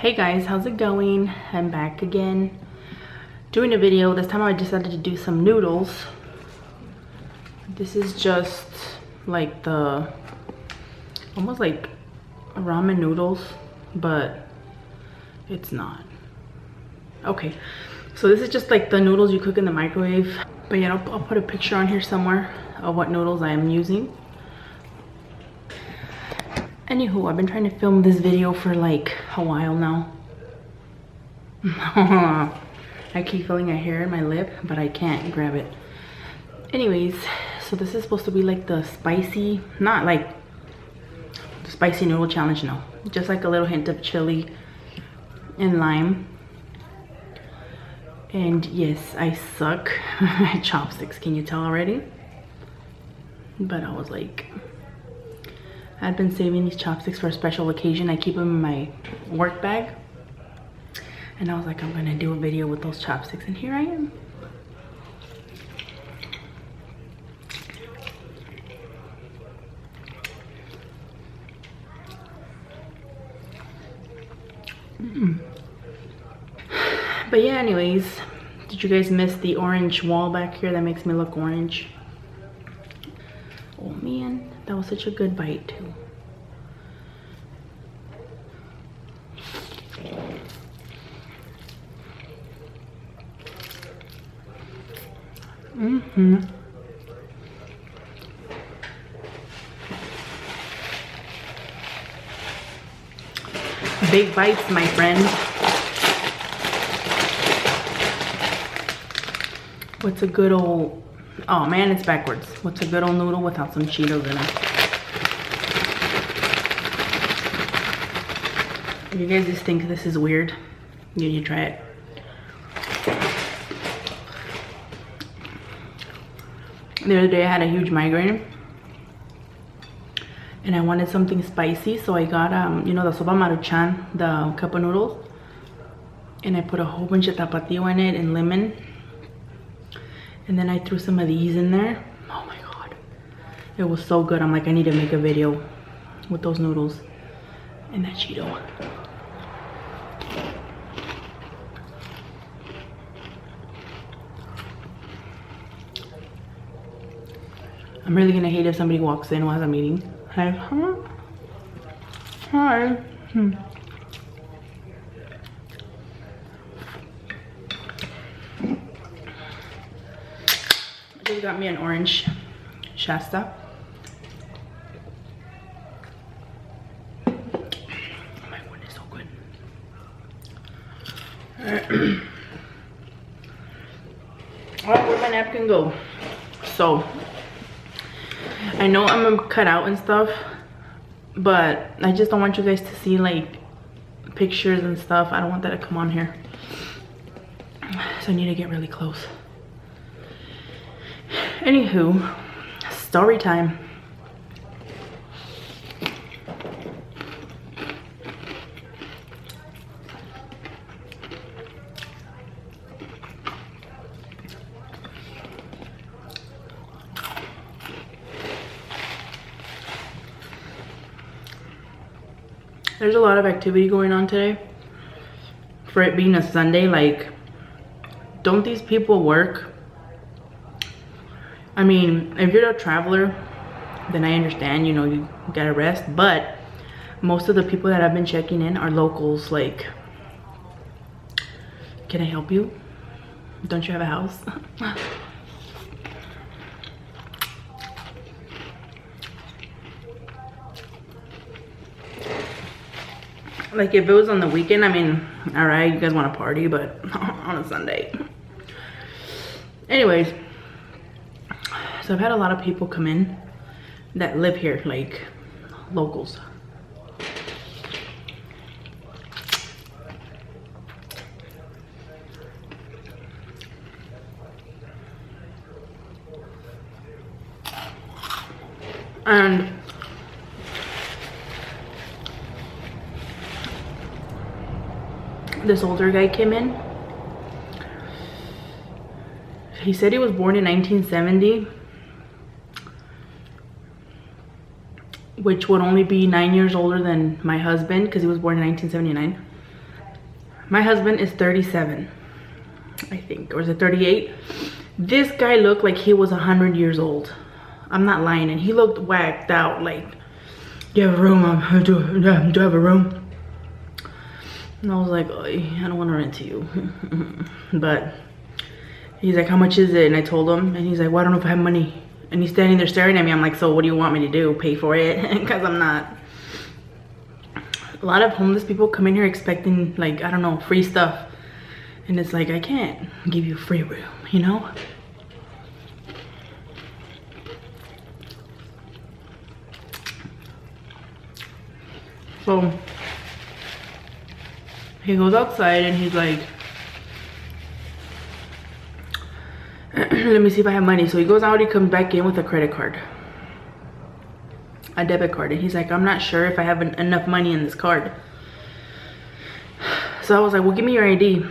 Hey guys, how's it going? I'm back again doing a video. This time I decided to do some noodles. This is just like the almost like ramen noodles, but it's not. Okay, so this is just like the noodles you cook in the microwave. But yeah, I'll put a picture on here somewhere of what noodles I am using. Anywho, I've been trying to film this video for like a while now. I keep feeling a hair in my lip, but I can't grab it. Anyways, so this is supposed to be like the spicy, not like the spicy noodle challenge, no. Just like a little hint of chili and lime. And yes, I suck at chopsticks, can you tell already? But I was like, I've been saving these chopsticks for a special occasion. I keep them in my work bag. And I was like, I'm gonna do a video with those chopsticks, and here I am. But yeah, anyways, did you guys miss the orange wall back here that makes me look orange? Oh man, that was such a good bite too. Big bites, my friend. What's a good old, oh man, it's backwards. What's a good old noodle without some Cheetos in it? If you guys just think this is weird, you try it. The other day I had a huge migraine and I wanted something spicy, so I got you know, the sopa maruchan, the cup of noodles, and I put a whole bunch of tapatio in it and lemon, and then I threw some of these in there. Oh my god, it was so good. I'm like, I need to make a video with those noodles and that Cheeto. I'm really gonna hate if somebody walks in while I'm eating. Like, huh? Hi. I just got me an orange Shasta. Oh my goodness, so good. Oh, where'd my napkin go? So I know I'm gonna cut out and stuff, but I just don't want you guys to see like pictures and stuff. I don't want that to come on here, so I need to get really close. Anywho, story time. There's a lot of activity going on today. For it being a Sunday, like, don't these people work? I mean, if you're a traveler, then I understand, you know, you gotta rest, but most of the people that I've been checking in are locals. Like, can I help you? Don't you have a house? Like, if it was on the weekend, I mean, all right, you guys want to party, but on a Sunday. Anyways, so I've had a lot of people come in that live here, like locals. And this older guy came in. He said he was born in 1970, which would only be 9 years older than my husband because he was born in 1979. My husband is 37, I think, or is it 38? This guy looked like he was 100 years old. I'm not lying, and he looked whacked out. Like, do you have a room? Do I have a room? And I was like, oh, I don't want to rent to you. But he's like, how much is it? And I told him, and he's like, well, I don't know if I have money. And he's standing there staring at me. I'm like, so what do you want me to do? Pay for it? Because I'm not. A lot of homeless people come in here expecting, like, I don't know, free stuff. And it's like, I can't give you free room, you know? So he goes outside and he's like, let me see if I have money. So he goes out, he comes back in with a credit card, a debit card, and he's like, I'm not sure if I have enough money in this card. So I was like, well, give me your ID,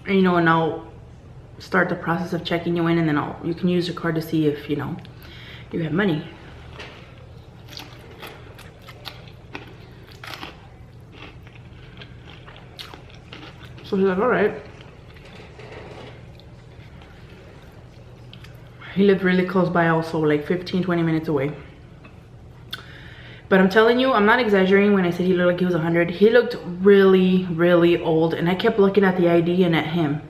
and, you know, and I'll start the process of checking you in, and then you can use your card to see if, you know, you have money. So he's like, all right. He lived really close by also, like 15-20 minutes away. But I'm telling you, I'm not exaggerating when I said he looked like he was 100. He looked really, really old, and I kept looking at the ID and at him.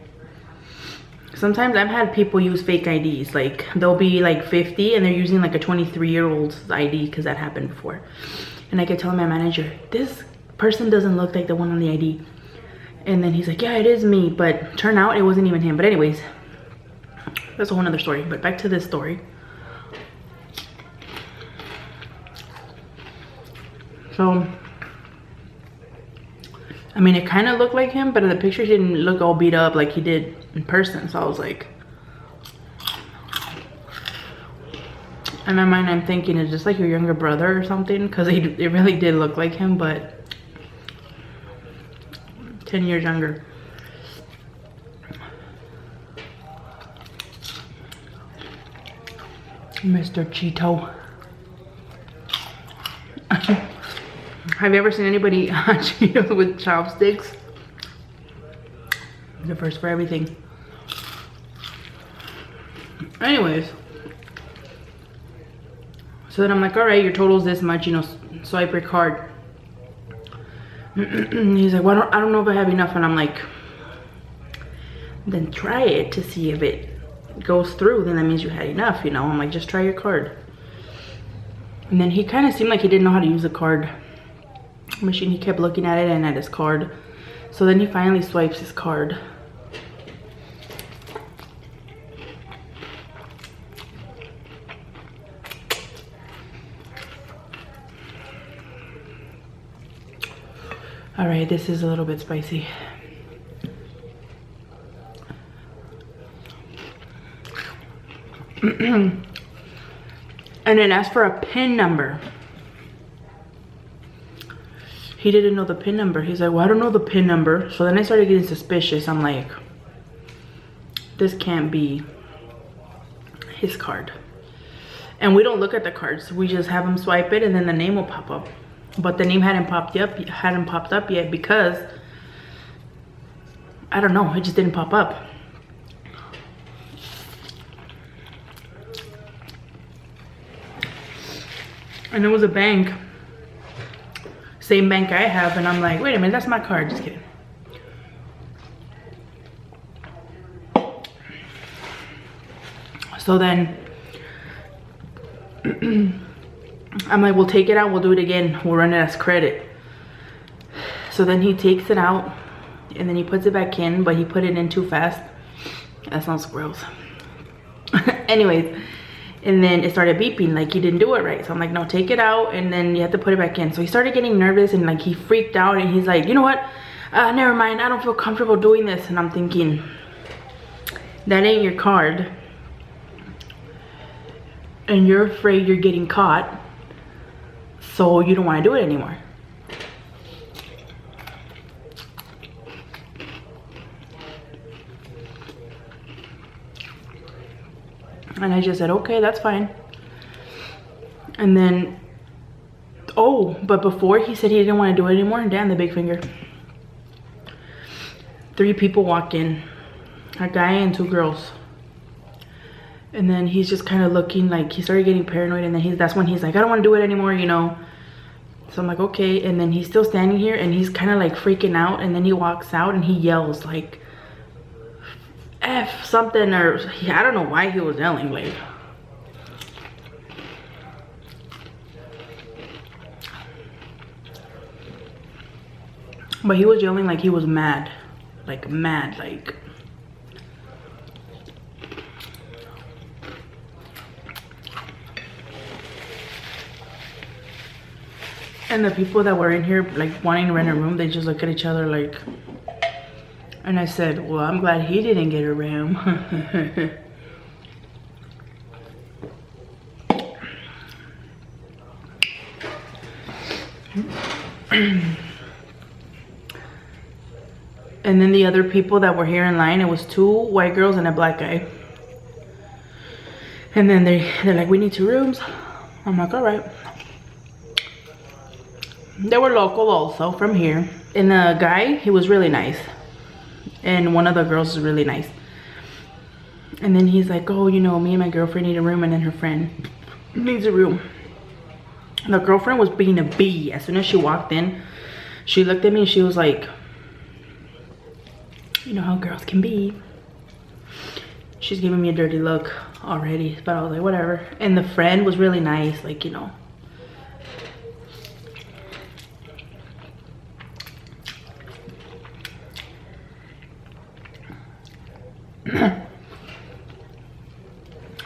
Sometimes I've had people use fake IDs. Like, they'll be like 50 and they're using like a 23-year-old's ID, because that happened before. And I kept telling my manager, this person doesn't look like the one on the ID. And then he's like, yeah, it is me. But turned out it wasn't even him. But anyways, that's a whole nother story. But back to this story. So, I mean, it kind of looked like him, but in the picture he didn't look all beat up like he did in person. So I was like, in my mind I'm thinking, it's just like your younger brother or something, because it really did look like him, but 10 years younger. Mr. Cheeto. Have you ever seen anybody eat hot Cheetos with chopsticks? The first for everything. Anyways. So then I'm like, all right, your total's this much, you know, swipe your card. He's like, well, I don't know if I have enough. And I'm like, then try it to see if it goes through. Then that means you had enough, you know. I'm like, just try your card. And then he kind of seemed like he didn't know how to use the card machine. He kept looking at it and at his card. So then he finally swipes his card. All right, this is a little bit spicy. And it asked for a PIN number. He didn't know the PIN number. He's like, well, I don't know the PIN number. So then I started getting suspicious. I'm like, this can't be his card. And we don't look at the cards. We just have him swipe it and then the name will pop up. But the name hadn't popped up yet because, I don't know, it just didn't pop up. And it was a bank, same bank I have, and I'm like, wait a minute, that's my card. Just kidding. So then I'm like, we'll take it out, we'll do it again, we'll run it as credit. So then he takes it out and then he puts it back in, but he put it in too fast. That sounds gross. Anyways, and then it started beeping like he didn't do it right. So I'm like, no, take it out and then you have to put it back in. So he started getting nervous and like he freaked out and he's like, you know what, never mind, I don't feel comfortable doing this. And I'm thinking, that ain't your card and you're afraid you're getting caught, so you don't want to do it anymore. And I just said, okay, that's fine. And then, oh, but before he said he didn't want to do it anymore, and damn, the big finger. 3 people walk in, a guy and 2 girls. And then he's just kind of looking like he started getting paranoid, and then that's when he's like, I don't want to do it anymore, you know. So I'm like, okay. And then he's still standing here and he's kind of like freaking out, and then he walks out and he yells like F something, or I don't know why he was yelling, like. But he was yelling like he was mad, like mad, like. And the people that were in here, like wanting to rent a room, they just look at each other like. And I said, well, I'm glad he didn't get a room. And then the other people that were here in line, it was 2 white girls and a black guy. And then they're like, we need 2 rooms. I'm like, all right. They were local also, from here. And the guy, he was really nice. And one of the girls is really nice. And then he's like, oh, you know, me and my girlfriend need a room, and then her friend needs a room. The girlfriend was being a bee. As soon as she walked in, she looked at me and she was like, you know how girls can be. She's giving me a dirty look already, but I was like, whatever. And the friend was really nice, like, you know.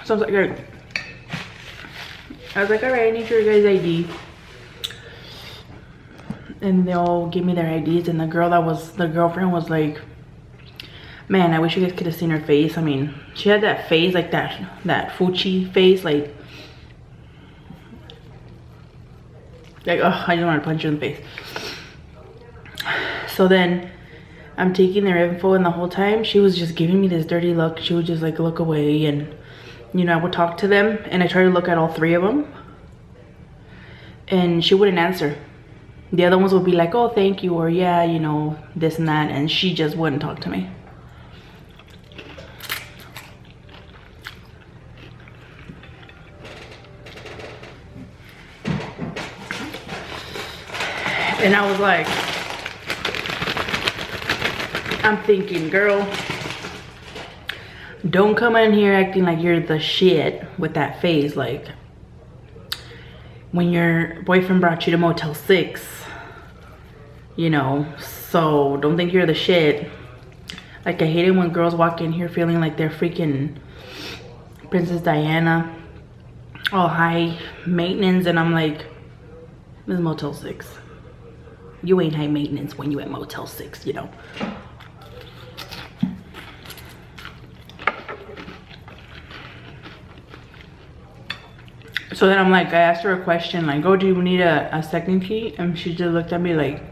So I was like, all right, I need your guys' ID. And they all gave me their IDs, and the girlfriend was like, man, I wish you guys could have seen her face. I mean, she had that face, like that Fuchi face, like oh, I just want to punch her in the face. So then I'm taking their info, and the whole time she was just giving me this dirty look. She would just like look away, and you know, I would talk to them, and I tried to look at all 3 of them, and she wouldn't answer. The other ones would be like, oh, thank you, or yeah, you know, this and that, and she just wouldn't talk to me. And I was like, I'm thinking, girl, don't come in here acting like you're the shit with that face. Like, when your boyfriend brought you to Motel 6, you know, so don't think you're the shit. Like, I hate it when girls walk in here feeling like they're freaking Princess Diana, all high maintenance, and I'm like, this is Motel 6. You ain't high maintenance when you at Motel 6, you know. So then I'm like, I asked her a question, like, oh, do you need a second key? And she just looked at me like,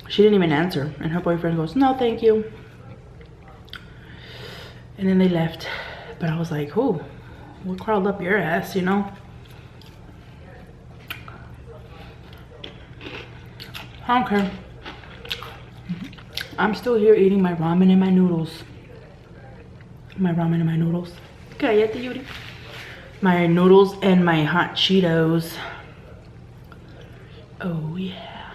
she didn't even answer. And her boyfriend goes, no, thank you. And then they left. But I was like, oh, what crawled up your ass, you know? I don't care. I'm still here eating my ramen and my noodles. My ramen and my noodles. Cállate, Yuri. My noodles and my hot Cheetos. Oh yeah.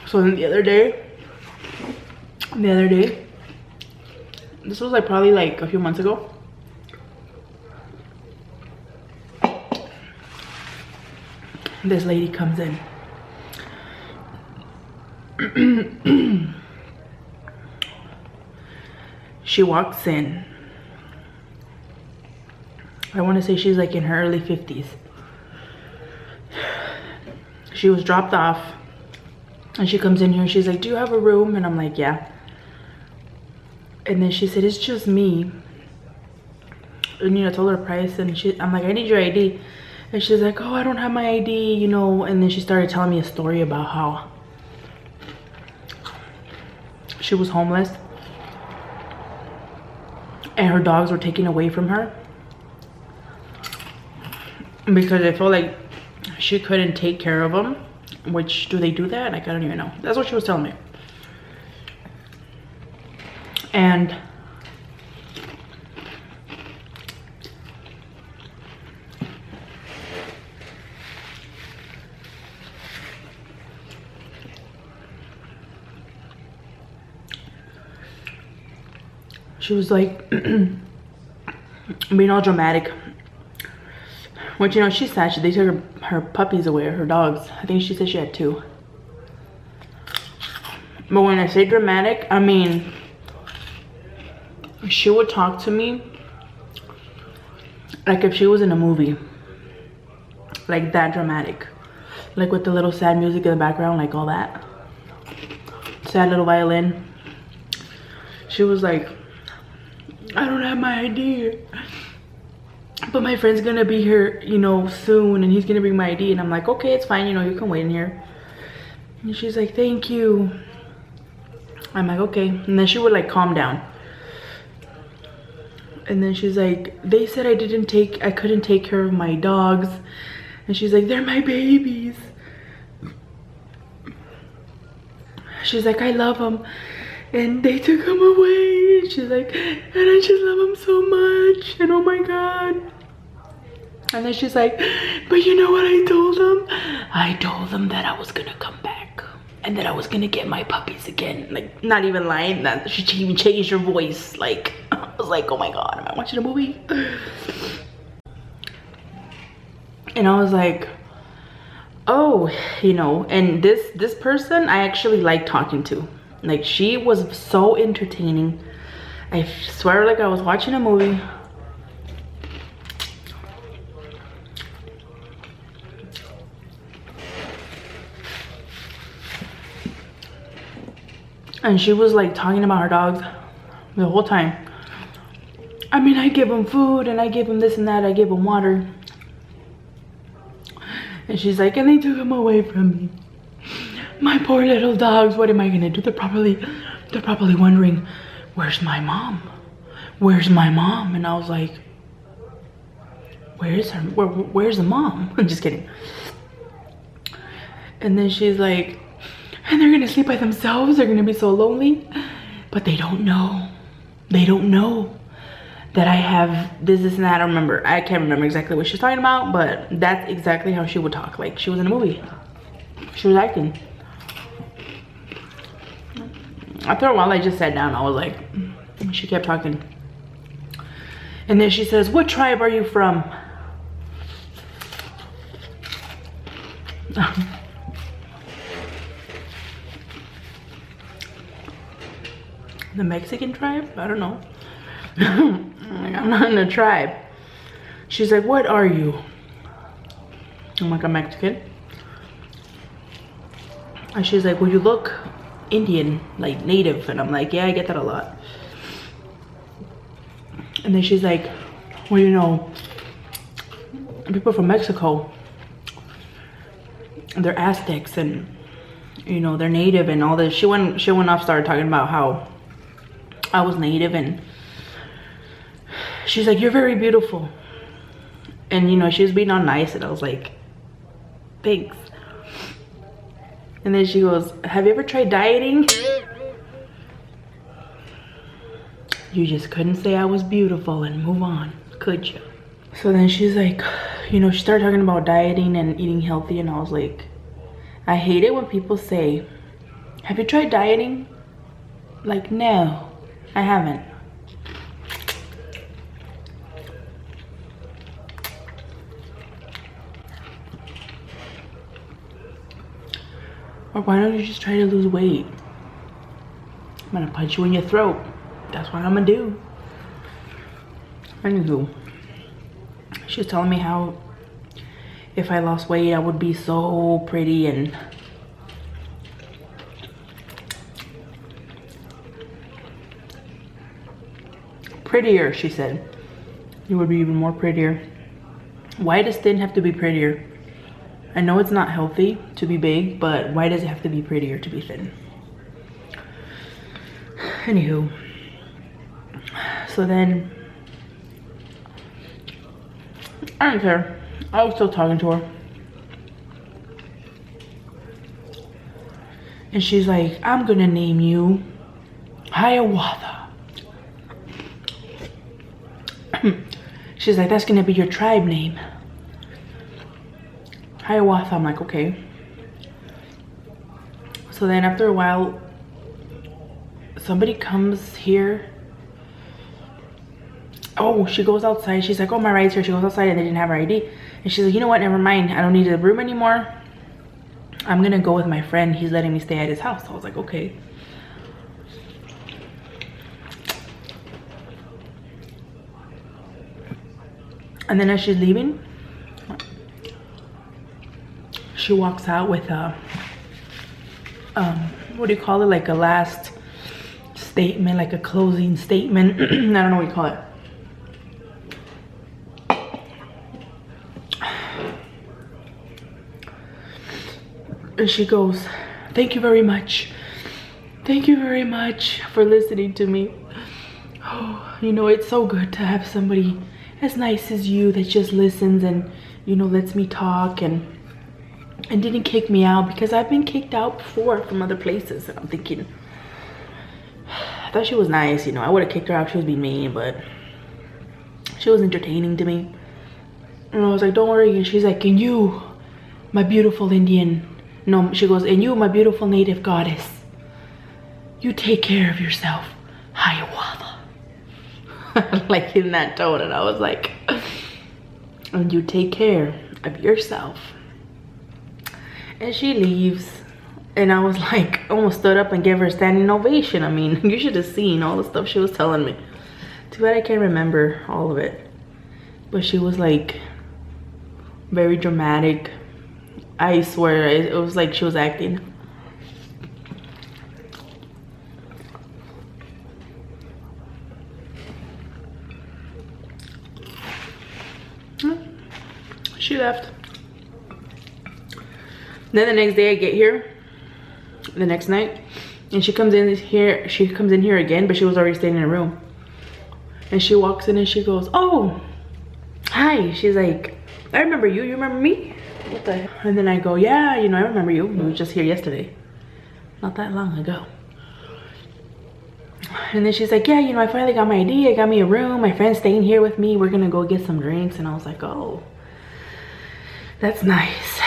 So then the other day, this was like probably like a few months ago. This lady comes in. She walks in. I want to say she's like in her early 50s. She was dropped off, and she comes in here and she's like, do you have a room? And I'm like, yeah. And then she said, it's just me. And you know, I told her price, and I'm like, I need your ID. And she's like, oh, I don't have my ID, you know. And then she started telling me a story about how she was homeless and her dogs were taken away from her. because I felt like she couldn't take care of them. Which, do they do that? Like, I don't even know. That's what she was telling me. And she was like being all dramatic. Which, you know, she's sad. They took her puppies away, her dogs. I think she said she had 2. But when I say dramatic, I mean, she would talk to me like if she was in a movie. Like that dramatic. Like with the little sad music in the background, like all that. Sad little violin. She was like, I don't have my ID. But my friend's gonna be here, you know, soon, and he's gonna bring my ID. And I'm like, okay, it's fine, you know, you can wait in here. And she's like, thank you. I'm like, okay. And then she would like calm down. And then she's like, they said I couldn't take care of my dogs. And she's like, they're my babies. She's like, I love them. And they took them away. And she's like, and I just love them so much. And oh my God. And then she's like, but you know what I told them? I told them that I was gonna come back. And that I was gonna get my puppies again. Like, not even lying. That she even changed her voice. Like, I was like, oh my God, am I watching a movie? And I was like, oh, you know, and this person I actually like talking to. Like, she was so entertaining. I swear, like I was watching a movie. And she was like talking about her dogs the whole time. I mean, I give them food and I give them this and that. I give them water. And she's like, and they took them away from me. My poor little dogs, what am I gonna do? They're probably wondering, where's my mom? Where's my mom? And I was like, where is her? Where's the mom? I'm just kidding. And then she's like, and they're gonna sleep by themselves. They're gonna be so lonely. But they don't know. They don't know that I have this and that. I don't remember. I can't remember exactly what she's talking about, but that's exactly how she would talk. Like she was in a movie. She was acting. After a while, I just sat down. I was like, she kept talking. And then she says, what tribe are you from? The Mexican tribe? I don't know. Like, I'm not in a tribe. She's like, what are you? I'm like, I'm Mexican. And she's like, well, you look Indian, like native. And I'm like, yeah, I get that a lot. And then she's like, well, you know, people from Mexico, they're Aztecs and, you know, they're native and all this. She went off, started talking about how I was native, and she's like, you're very beautiful. And, you know, she was being all nice, and I was like, thanks. And then she goes, have you ever tried dieting? You just couldn't say I was beautiful and move on, could you? So then she's like, you know, she started talking about dieting and eating healthy, and I was like, I hate it when people say, have you tried dieting? Like, no, I haven't. Or why don't you just try to lose weight? I'm gonna punch you in your throat. That's what I'm gonna do. Anywho, she was telling me how if I lost weight, I would be so pretty and prettier, she said. You would be even more prettier. Why does thin have to be prettier? I know it's not healthy to be big, but why does it have to be prettier to be thin? Anywho, so then I don't care. I was still talking to her. And she's like, I'm gonna name you Hiawatha. She's like, that's gonna be your tribe name. Hiawatha. I'm like, okay. So then after a while, somebody comes here. Oh, she goes outside. She's like, oh, my ride's here. She goes outside and they didn't have her ID. And she's like, you know what? Never mind. I don't need the room anymore. I'm gonna go with my friend. He's letting me stay at his house. So I was like, okay. And then as she's leaving, she walks out with a, what do you call it? Like a last statement, like a closing statement. I don't know what you call it. And she goes, thank you very much. Thank you very much for listening to me. Oh, you know, it's so good to have somebody as nice as you that just listens and, you know, lets me talk and didn't kick me out, because I've been kicked out before from other places. And I'm thinking, I thought she was nice, you know. I would have kicked her out if she was being mean, but she was entertaining to me. And I was like, don't worry. And she's like, and you, my beautiful Indian. No, she goes, and you, my beautiful native goddess, you take care of yourself, Hiawatha. Like in that tone. And I was like, and you take care of yourself. And she leaves. And I was like, almost stood up and gave her a standing ovation. I mean, you should have seen all the stuff she was telling me. Too bad I can't remember all of it. But she was like very dramatic. I swear, it was like she was acting. She left. Then the next day I get here, the next night, and she comes in here again, but she was already staying in a room. And she walks in and she goes, oh, hi. She's like, I remember you. You remember me? What the hell? And then I go, yeah, you know, I remember you. You were just here yesterday. Not that long ago. And then she's like, yeah, you know, I finally got my ID. I got me a room. My friend's staying here with me. We're gonna go get some drinks. And I was like, oh, that's nice.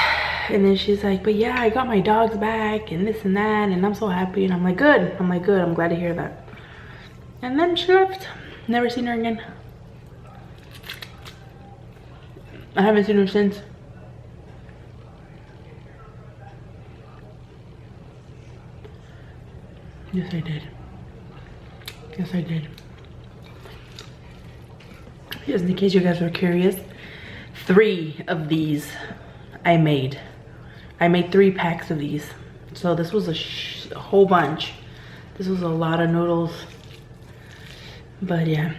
And then she's like, but yeah, I got my dogs back and this and that. And I'm so happy. And I'm like, good. I'm like, good. I'm glad to hear that. And then she left. Never seen her again. I haven't seen her since. Yes, I did. Yes, I did. Just in case you guys were curious, 3 of these I made. I made 3 packs of these. So this was a whole bunch. This was a lot of noodles. But yeah.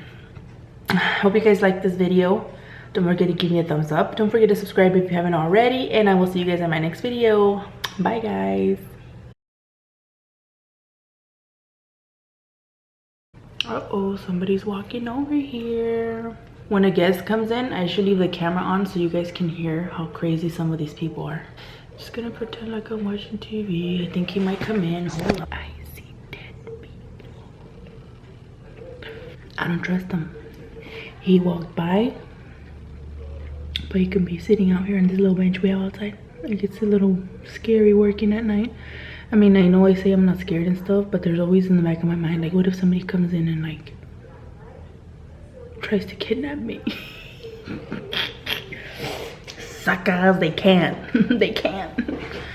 Hope you guys liked this video. Don't forget to give me a thumbs up. Don't forget to subscribe if you haven't already. And I will see you guys in my next video. Bye, guys. Uh-oh, somebody's walking over here. When a guest comes in, I should leave the camera on so you guys can hear how crazy some of these people are. Just gonna pretend like I'm watching TV. I think he might come in. Hold on. I see dead people. I don't trust him. He walked by, but he could be sitting out here on this little bench we have outside. It gets a little scary working at night. I mean, I know I say I'm not scared and stuff, but there's always in the back of my mind, like, what if somebody comes in and, like, tries to kidnap me? Suckers, they can't. They can't.